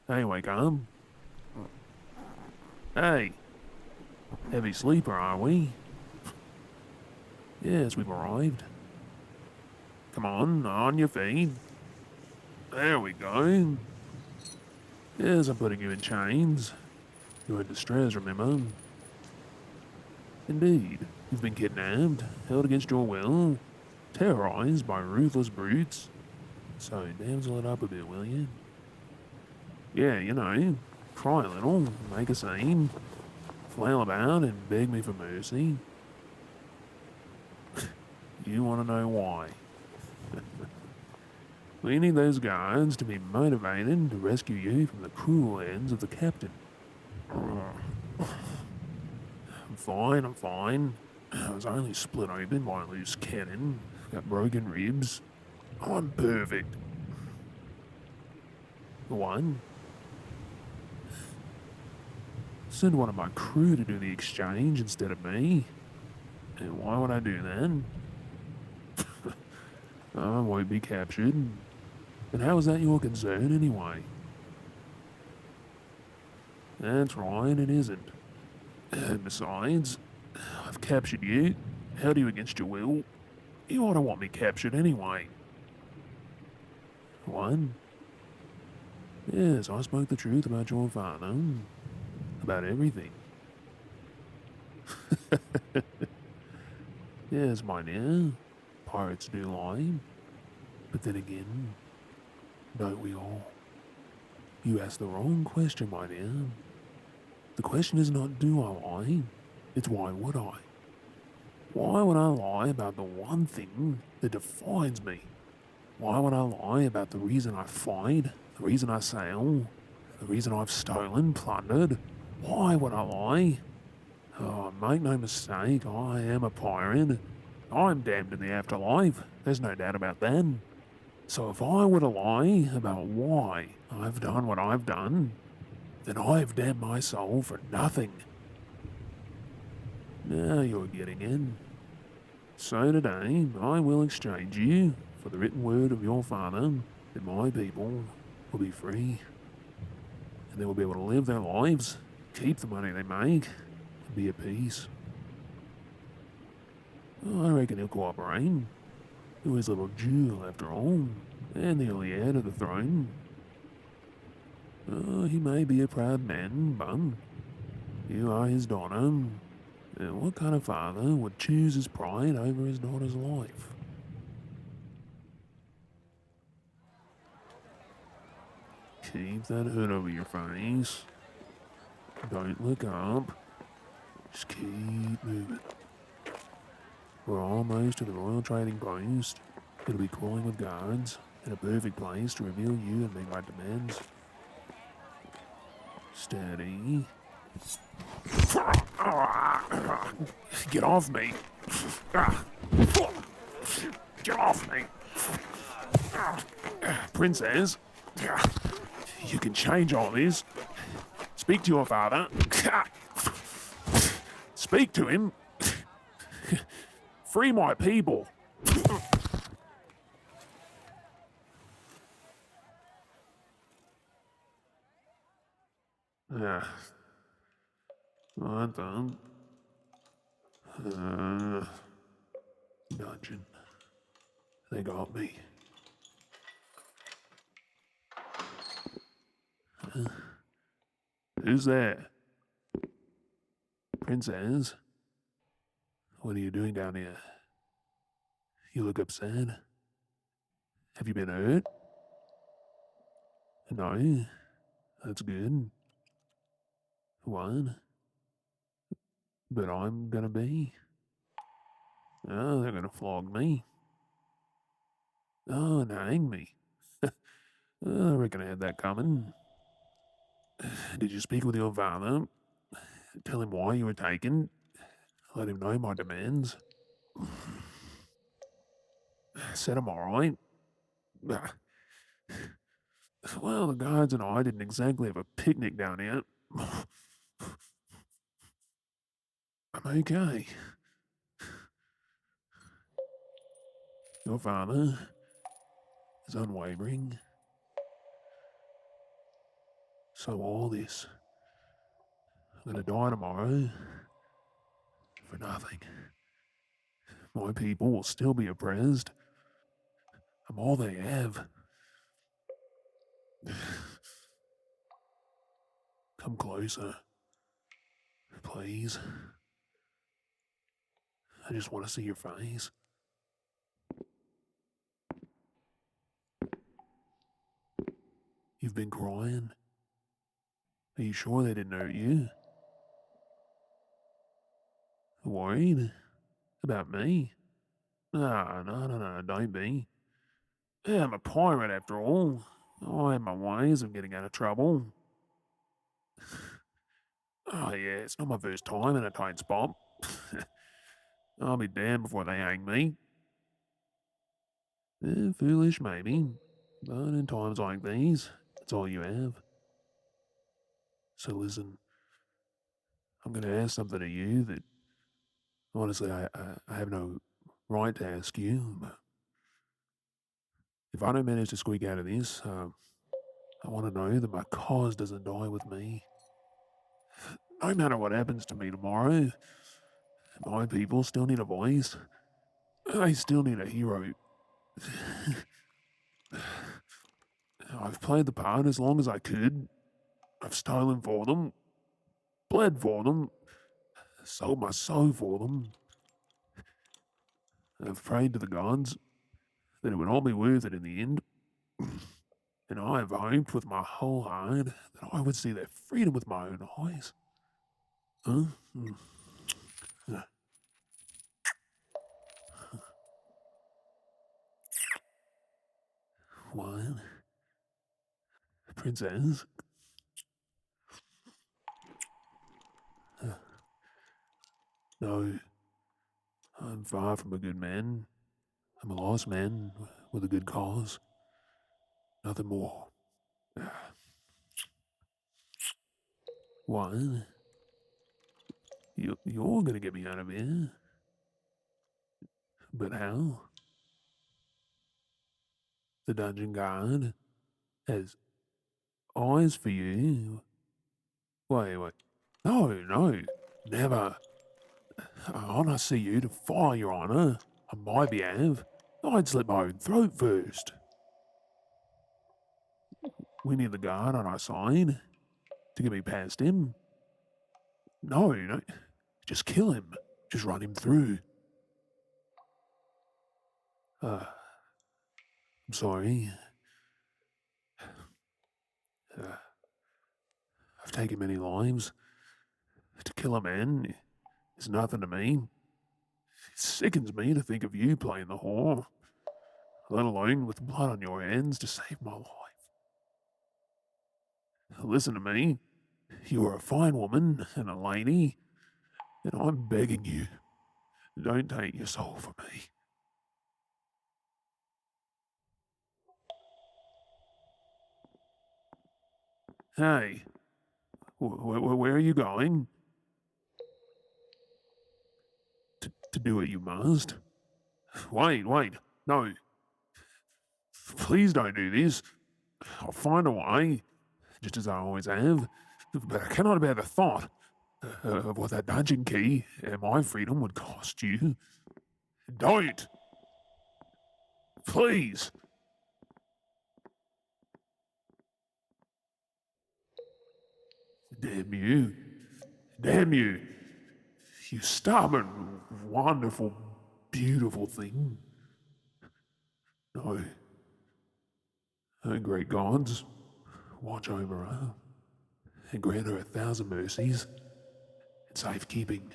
Hey, wake up. Hey, heavy sleeper, are we? Yes, we've arrived. Come on your feet. There we go. Yes, I'm putting you in chains. You're in distress, remember? Indeed, you've been kidnapped, held against your will, terrorized by ruthless brutes. So, damsel it up a bit, will you? Yeah, cry a little, make a scene, flail about and beg me for mercy. You want to know why? We need those guards to be motivated to rescue you from the cruel hands of the captain. I'm fine. I was only split open by a loose cannon, got broken ribs. I'm perfect. One, send one of my crew to do the exchange instead of me. And why would I do that? I won't be captured. And how is that your concern anyway? That's right, it isn't. Besides, I've captured you, held you against your will. You ought to want me captured anyway. One, yes, I spoke the truth about your father, about everything. Yes, my dear, pirates do lie. But then again, don't we all? You asked the wrong question, my dear. The question is not do I lie, it's why would I? Why would I lie about the one thing that defines me? Why would I lie about the reason I fight, the reason I sail, the reason I've stolen, plundered? Why would I lie? Oh, make no mistake, I am a pirate. I'm damned in the afterlife, there's no doubt about that. So if I were to lie about why I've done what I've done, then I've damned my soul for nothing. Now you're getting in. So today, I will exchange you for the written word of your father that my people will be free, and they will be able to live their lives, keep the money they make, and be at peace. I reckon he'll cooperate. He was little Jewel after all, and the only heir to the throne. He may be a proud man, but you are his daughter. And what kind of father would choose his pride over his daughter's life? Keep that hood over your face. Don't look up. Just keep moving. We're almost to the Royal Trading Post. It'll be crawling with guards, and a perfect place to reveal you and make my demands. Steady. Get off me! Get off me! Princess, you can change all this. Speak to your father. Speak to him. Free my people. I'm done. Dungeon. They got me. Who's there? Princess? What are you doing down here? You look upset. Have you been hurt? No. That's good. What? But I'm gonna be. Oh, they're gonna flog me. Oh, and hang me. I reckon I had that coming. Did you speak with your father? Tell him why you were taken? Let him know my demands? Said I'm alright. Well, the guards and I didn't exactly have a picnic down here. I'm okay. Your father is unwavering. So all this, I'm gonna die tomorrow for nothing. My people will still be oppressed. I'm all they have. Come closer, please. I just want to see your face. You've been crying. Are you sure they didn't hurt you? Worried? About me? No, don't be. Yeah, I'm a pirate after all. I have my ways of getting out of trouble. Oh yeah, it's not my first time in a tight spot. I'll be damned before they hang me. Foolish maybe, but in times like these, it's all you have. So listen, I'm going to ask something of you that, honestly, I have no right to ask you, but if I don't manage to squeak out of this, I want to know that my cause doesn't die with me. No matter what happens to me tomorrow, my people still need a voice. They still need a hero. I've played the part as long as I could. I've stolen for them, bled for them, sold my soul for them. I've prayed to the gods that it would all be worth it in the end. And I have hoped with my whole heart that I would see their freedom with my own eyes. Huh? What? Princess? No, I'm far from a good man. I'm a lost man with a good cause. Nothing more. What? You're gonna get me out of here? But how? The dungeon guard has eyes for you. Wait. No, never. On I see you to fire, Your Honour, on my behalf. I'd slit my own throat first. We need the guard on our side to get me past him. No, just kill him. Just run him through. I'm sorry. I've taken many lives. To kill a man is nothing to me. It sickens me to think of you playing the whore, let alone with blood on your hands to save my life. Listen to me. You are a fine woman and a lady, and I'm begging you, don't take your soul from me. Hey, where are you going? To do what you must? Wait, no. Please don't do this. I'll find a way, just as I always have. But I cannot bear the thought of what that dungeon key and my freedom would cost you. Don't! Please! Damn you. Damn you. You stubborn, wonderful, beautiful thing. No. Oh, great gods, watch over her and grant her 1,000 mercies and safekeeping.